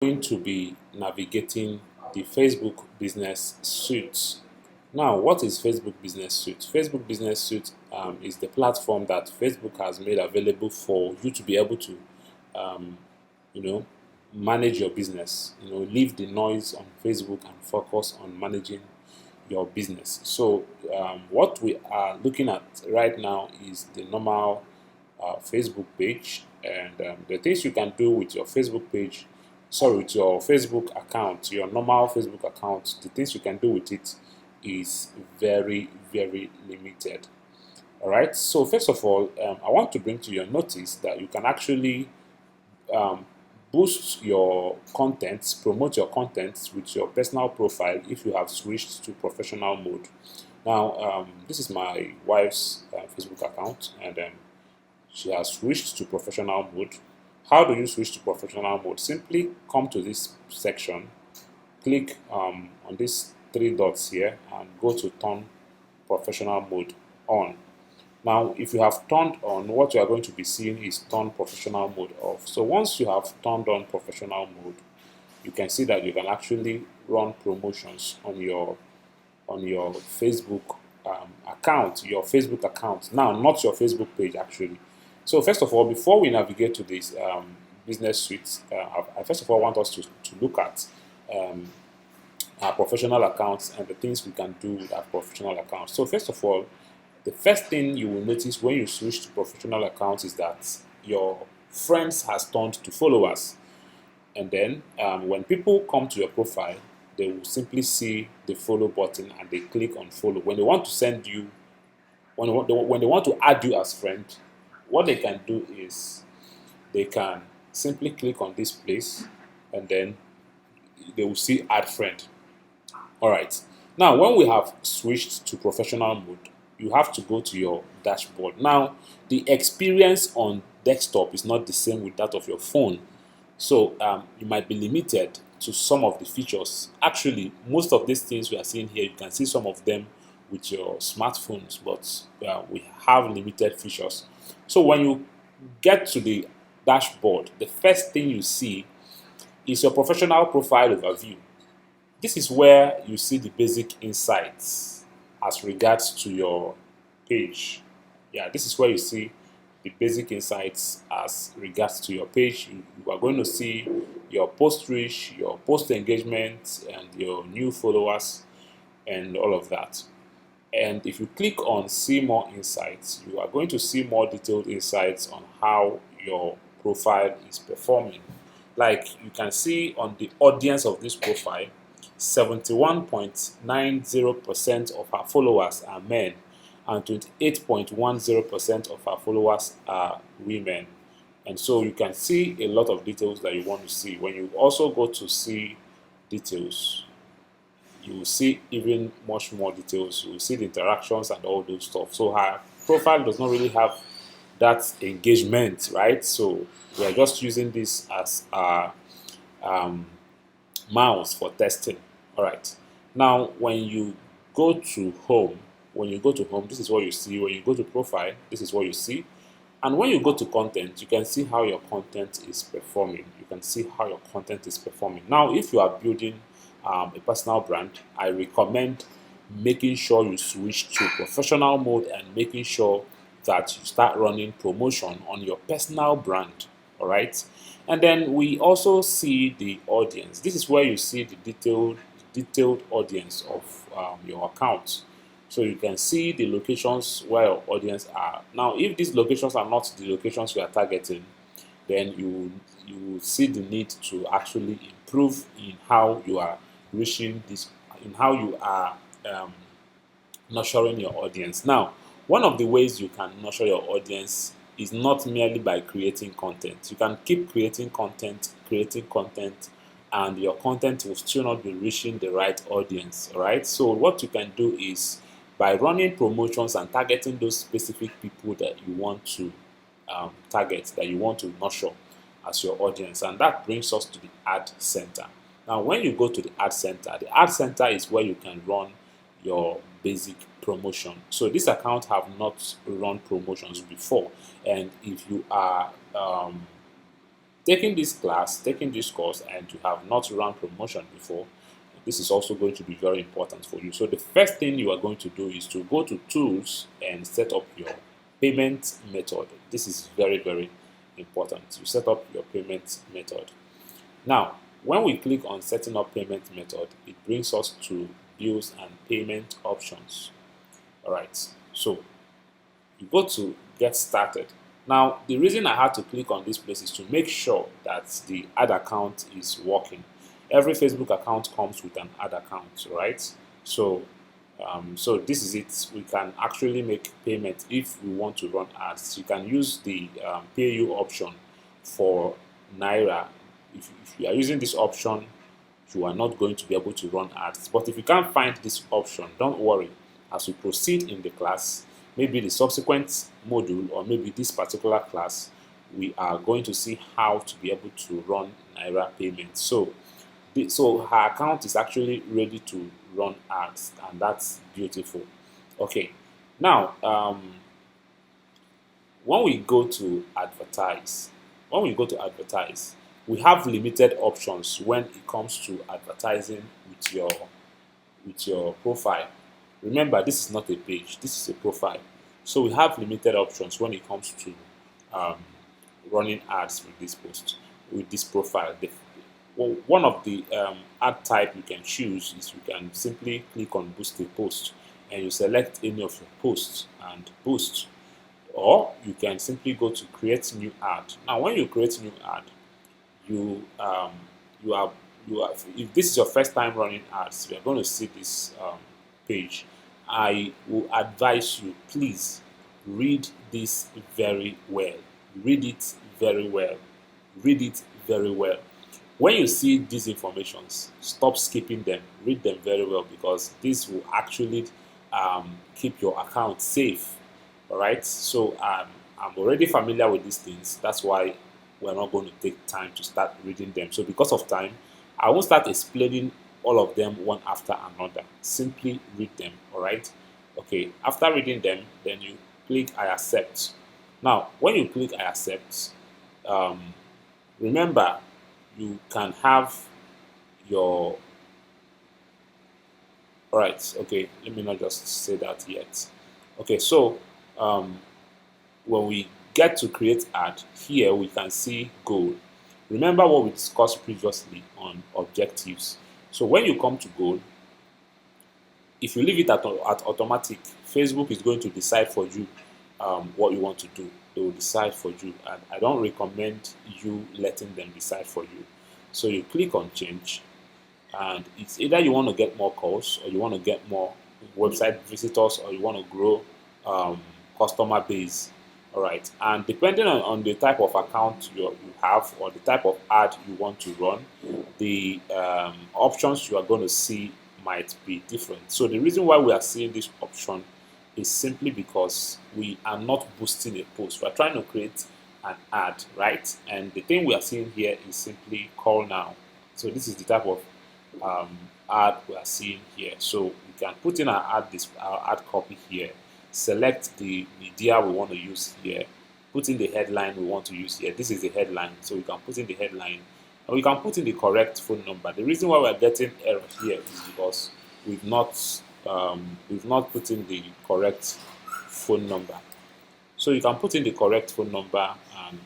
Going to be navigating the Facebook Business Suite. Now, what is Facebook Business Suite? Facebook Business Suite is the platform that Facebook has made available for you to be able to, um, you know, manage your business. Leave the noise on Facebook and focus on managing your business. So, what we are looking at right now is the normal Facebook page, and the things you can do with your Facebook page, sorry, with your Facebook account, your normal Facebook account, the things you can do with it is very, very limited. All right. So first of all, I want to bring to your notice that you can actually um, boost your contents, promote your contents with your personal profile if you have switched to professional mode. Now, this is my wife's Facebook account, and she has switched to professional mode. How do you switch to professional mode? Simply come to this section, click on these three dots here, and go to turn professional mode on. Now, if you have turned on, what you are going to be seeing is turn professional mode off. So once you have turned on professional mode, you can see that you can actually run promotions on your Facebook account, Now, not your Facebook page actually. So first of all, before we navigate to this business suite, I first of all want us to look at um, our professional accounts and the things we can do with our professional accounts. So first of all, the first thing you will notice when you switch to professional accounts is that your friends has turned to followers. And then when people come to your profile, they will simply see the follow button and they click on follow. When they want to send you, when they want to add you as friend, what they can do is they can simply click on this place and then they will see add friend. All right. Now, when we have switched to professional mode, you have to go to your dashboard. Now, the experience on desktop is not the same with that of your phone. So you might be limited to some of the features. Actually, most of these things we are seeing here, you can see some of them with your smartphones, but we have limited features. So when you get to the dashboard, the first thing you see is your professional profile overview. This is where you see the basic insights as regards to your page. Yeah, this is where you see the basic insights as regards to your page. You are going to see your post reach, your post engagement, and your new followers, and all of that. And if you click on see more insights, you are going to see more detailed insights on how your profile is performing. Like you can see on the audience of this profile, 71.90% of our followers are men and 28.10% of our followers are women. And so you can see a lot of details that you want to see. When you also go to see details, you will see even much more details. You will see the interactions and all those stuff. So her profile does not really have that engagement, right? So we are just using this as a mouse for testing. All right. Now, when you go to home, this is what you see. When you go to profile, this is what you see. And when you go to content, you can see how your content is performing. You can see how your content is performing. Now, if you are building a personal brand, I recommend making sure you switch to professional mode and making sure that you start running promotion on your personal brand. All right. And then we also see the audience. This is where you see the detailed audience of your account. So you can see the locations where your audience are. Now, if these locations are not the locations you are targeting, then you will see the need to actually improve in how you are reaching this, in how you are um, nurturing your audience. Now, one of the ways you can nurture your audience is not merely by creating content. You can keep creating content, and your content will still not be reaching the right audience. All right. So what you can do is by running promotions and targeting those specific people that you want to target, that you want to nurture as your audience, and that brings us to the ad center. Now, when you go to the ad center is where you can run your basic promotion. So this account have not run promotions before, and if you are Taking this class, taking this course, and you have not run promotion before, this is also going to be very important for you. So the first thing you are going to do is to go to tools and set up your payment method. This is very, very important. You set up your payment method. Now, when we click on setting up payment method, it brings us to bills and payment options. All right, so you go to get started. Now, the reason I had to click on this place is to make sure that the ad account is working. Every Facebook account comes with an ad account, right? So this is it. We can actually make payment if we want to run ads. You can use the pay you option for Naira. If you are using this option, you are not going to be able to run ads. But if you can't find this option, don't worry. As we proceed in the class, maybe the subsequent module or maybe this particular class, we are going to see how to be able to run Naira payments. So her account is actually ready to run ads, and that's beautiful. Okay, now when we go to advertise, we have limited options when it comes to advertising with your profile. Remember, this is not a page, this is a profile. So we have limited options when it comes to um, running ads with this post, with this profile. One of the ad type you can choose is you can simply click on boost a post and you select any of your posts and boost, or you can simply go to create new ad. Now, when you create new ad, you you are if this is your first time running ads, you are going to see this page. I will advise you, please read this very well. Read it very well. Read it very well. When you see these informations, stop skipping them. Read them very well, because this will actually keep your account safe. All right. So I'm already familiar with these things. That's why we're not going to take time to start reading them. So because of time, I won't start explaining all of them one after another. Simply read them. All right. Okay. After reading them, then you click I accept. Now, when you click I accept, um, remember, you can have your, all right, okay, let me not just say that yet. Okay, so um, when we get to create ad, here we can see goal. Remember what we discussed previously on objectives. So when you come to goal, if you leave it at automatic, Facebook is going to decide for you what you want to do. They will decide for you, and I don't recommend you letting them decide for you. So you click on change, and it's either you want to get more calls, or you want to get more website visitors, or you want to grow customer base. All right, and depending on the type of account you have, or the type of ad you want to run, the options you are going to see might be different. So the reason why we are seeing this option is simply because we are not boosting a post. We are trying to create an ad, right? And the thing we are seeing here is simply call now. So this is the type of ad we are seeing here. So we can put in our ad copy here, select the media we want to use here, put in the headline we want to use here. This is the headline, so we can put in the headline, and we can put in the correct phone number. The reason why we are getting error here is because we've not put in the correct phone number. So you can put in the correct phone number and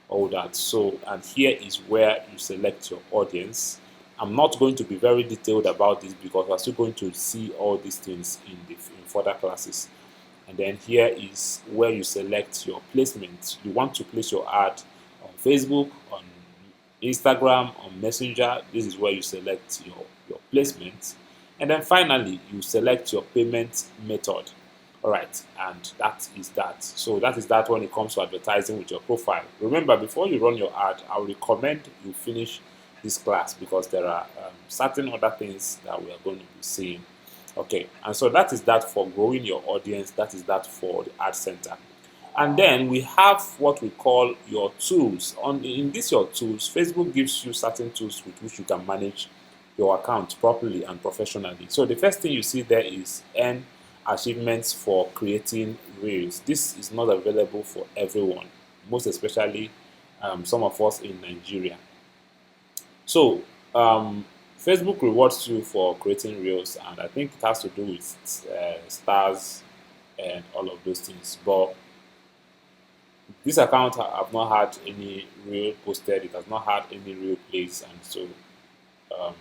all that. So, and here is where you select your audience. I'm not going to be very detailed about this because we're still going to see all these things in further classes. And then here is where you select your placement. You want to place your ad on Facebook, on Instagram, on Messenger. This is where you select your placement. And then finally, you select your payment method. All right, and that is that. So that is that when it comes to advertising with your profile. Remember, before you run your ad, I would recommend you finish this class, because there are certain other things that we are going to be seeing. Okay, and so that is that for growing your audience. That is that for the ad center. And then we have what we call your tools. In this your tools, Facebook gives you certain tools with which you can manage your account properly and professionally. So the first thing you see there is earn achievements for creating reels. This is not available for everyone, most especially some of us in Nigeria. So Facebook rewards you for creating reels, and I think it has to do with stars and all of those things. But this account have not had any reel posted. It has not had any reel plays, and so um,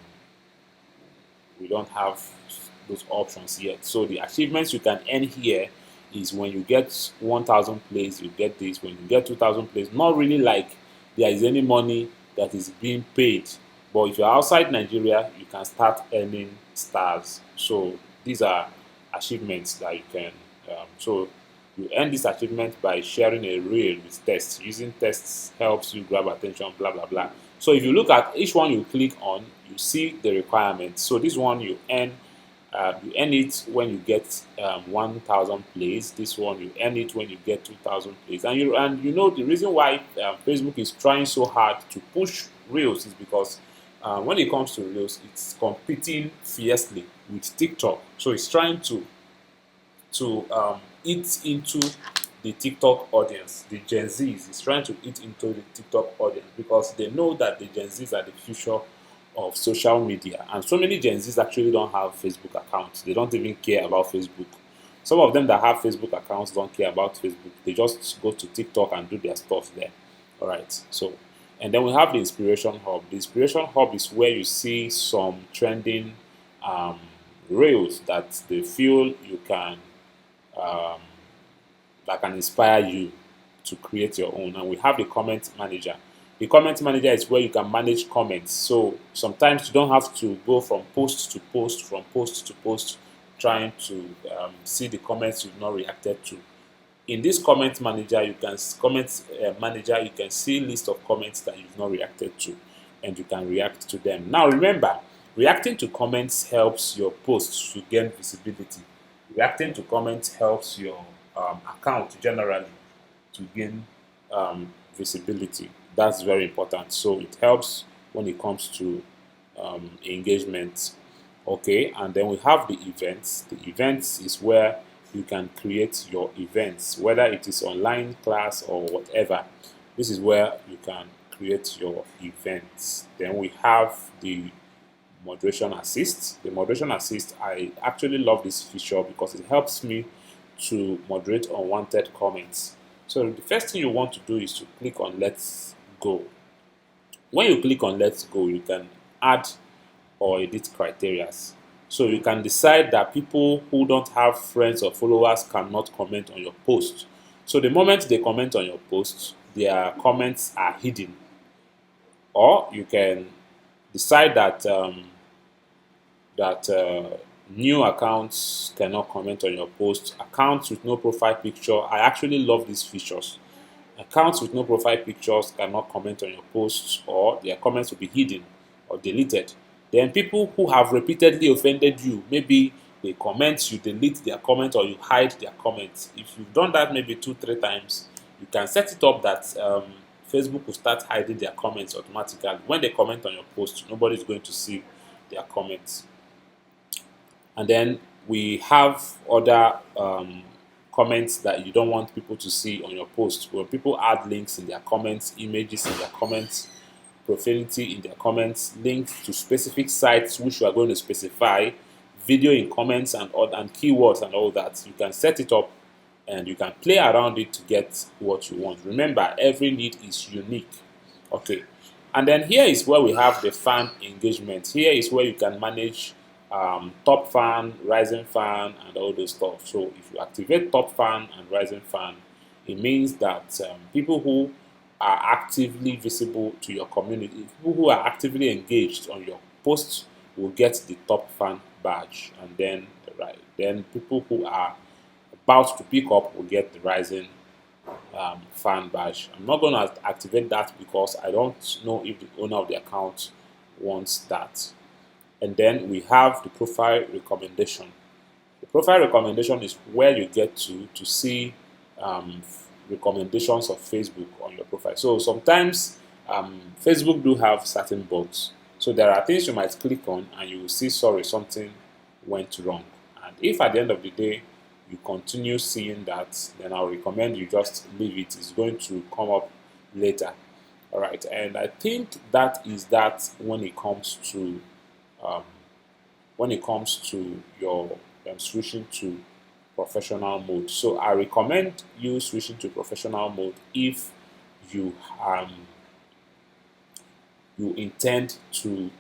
we don't have those options yet. So the achievements you can earn here is when you get 1,000 plays, you get this. When you get 2,000 plays, not really like there is any money that is being paid. But if you're outside Nigeria, you can start earning stars. So these are achievements that you can. So you earn this achievement by sharing a reel with tests. Using tests helps you grab attention, blah blah blah. So if you look at each one you click on, you see the requirements. So this one you earn it when you get 1,000 plays. This one you earn it when you get 2,000 plays. And you know the reason why Facebook is trying so hard to push Reels is because when it comes to Reels, it's competing fiercely with TikTok. So it's trying to eat into the TikTok audience, the Gen Zs. It's trying to eat into the TikTok audience because they know that the Gen Zs are the future of social media, and so many Gen Zs actually don't have Facebook accounts. They don't even care about Facebook. Some of them that have Facebook accounts don't care about Facebook. They just go to TikTok and do their stuff there. All right. So, and then we have the Inspiration Hub. The Inspiration Hub is where you see some trending um, reels that they feel you can um, that can inspire you to create your own. And we have the comment manager. The comment manager is where you can manage comments. So sometimes you don't have to go from post to post, from post to post, trying to see the comments you've not reacted to. In this comment manager, you can see list of comments that you've not reacted to, and you can react to them. Now remember, reacting to comments helps your posts to gain visibility. Reacting to comments helps your account generally to gain visibility. That's very important. So it helps when it comes to engagement. Okay, and then we have the events. The events is where you can create your events, whether it is online class or whatever. This is where you can create your events. Then we have the moderation assist. The moderation assist, I actually love this feature because it helps me to moderate unwanted comments. So the first thing you want to do is to click on Let's Go. When you click on Let's Go, you can add or edit criteria. So you can decide that people who don't have friends or followers cannot comment on your post. So the moment they comment on your post, their comments are hidden. Or you can decide that new accounts cannot comment on your post. Accounts with no profile picture. I actually love these features. Accounts with no profile pictures cannot comment on your posts, or their comments will be hidden or deleted. Then people who have repeatedly offended you, maybe they comment, you delete their comment or you hide their comments. If you've done that maybe 2-3 times, you can set it up that Facebook will start hiding their comments automatically. When they comment on your post, nobody is going to see their comments. And then we have other comments that you don't want people to see on your post. When people add links in their comments, images in their comments, profanity in their comments, links to specific sites which you are going to specify, video in comments and keywords and all that, you can set it up and you can play around it to get what you want. Remember, every need is unique. Okay. And then here is where we have the fan engagement. Here is where you can manage top fan, rising fan, and all those stuff. So if you activate top fan and rising fan, it means that people who are actively visible to your community, people who are actively engaged on your posts will get the top fan badge, and then people who are about to pick up will get the rising fan badge. I'm not going to activate that because I don't know if the owner of the account wants that. And then we have the profile recommendation. The profile recommendation is where you get to see recommendations of Facebook on your profile. So sometimes Facebook do have certain bugs. So there are things you might click on and you will see, sorry, something went wrong. And if at the end of the day you continue seeing that, then I'll recommend you just leave it. It's going to come up later. All right, and I think that is that when it comes to um, your switching to professional mode. So I recommend you switching to professional mode if you you intend to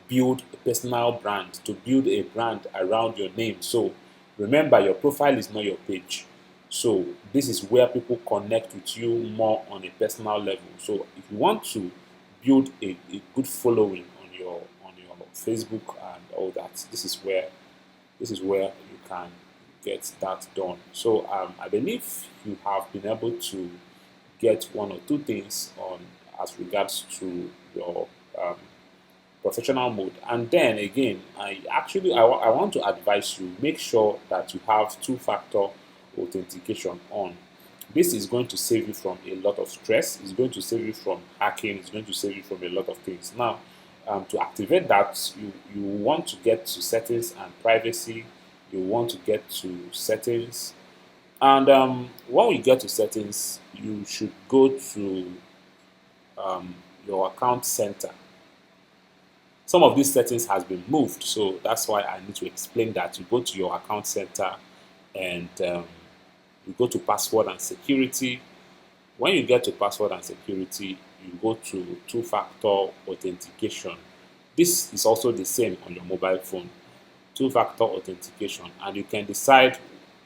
build a personal brand, to build a brand around your name. So remember, your profile is not your page. So this is where people connect with you more on a personal level. So if you want to build a good following on your Facebook and all that, this is where you can get that done. So I believe you have been able to get one or two things on as regards to your um, professional mode. And then again, I want to advise you, make sure that you have two-factor authentication on. This is going to save you from a lot of stress. It's going to save you from hacking. It's going to save you from a lot of things. Now, to activate that, you want to get to settings and privacy. You want to get to settings. And when we get to settings, you should go to your account center. Some of these settings has been moved, so that's why I need to explain that. You go to your account center and you go to password and security. When you get to password and security, you go to two-factor authentication. This is also the same on your mobile phone, two-factor authentication, and you can decide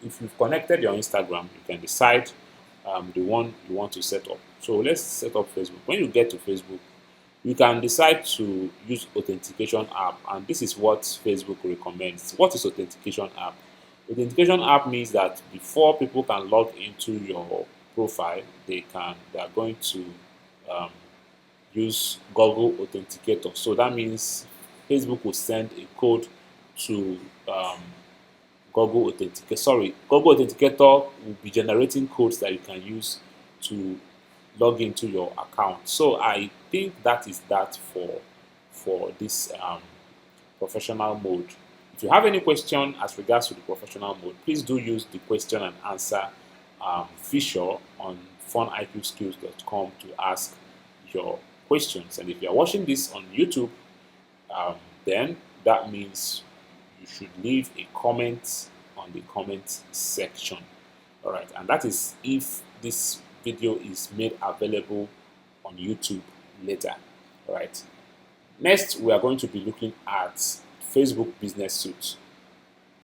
if you've connected your Instagram, you can decide the one you want to set up. So let's set up Facebook. When you get to Facebook, you can decide to use authentication app, and this is what Facebook recommends. What is authentication app? Authentication app means that before people can log into your profile, they are going to um, use Google Authenticator. So that means Facebook will send a code to Google Authenticator. Sorry, Google Authenticator will be generating codes that you can use to log into your account. So I think that is that for this professional mode. If you have any question as regards to the professional mode, please do use the question and answer feature on funiqskills.com to ask your questions. And if you are watching this on YouTube, then that means you should leave a comment on the comment section. All right, and that is if this video is made available on YouTube later. All right. Next, we are going to be looking at Facebook Business Suite.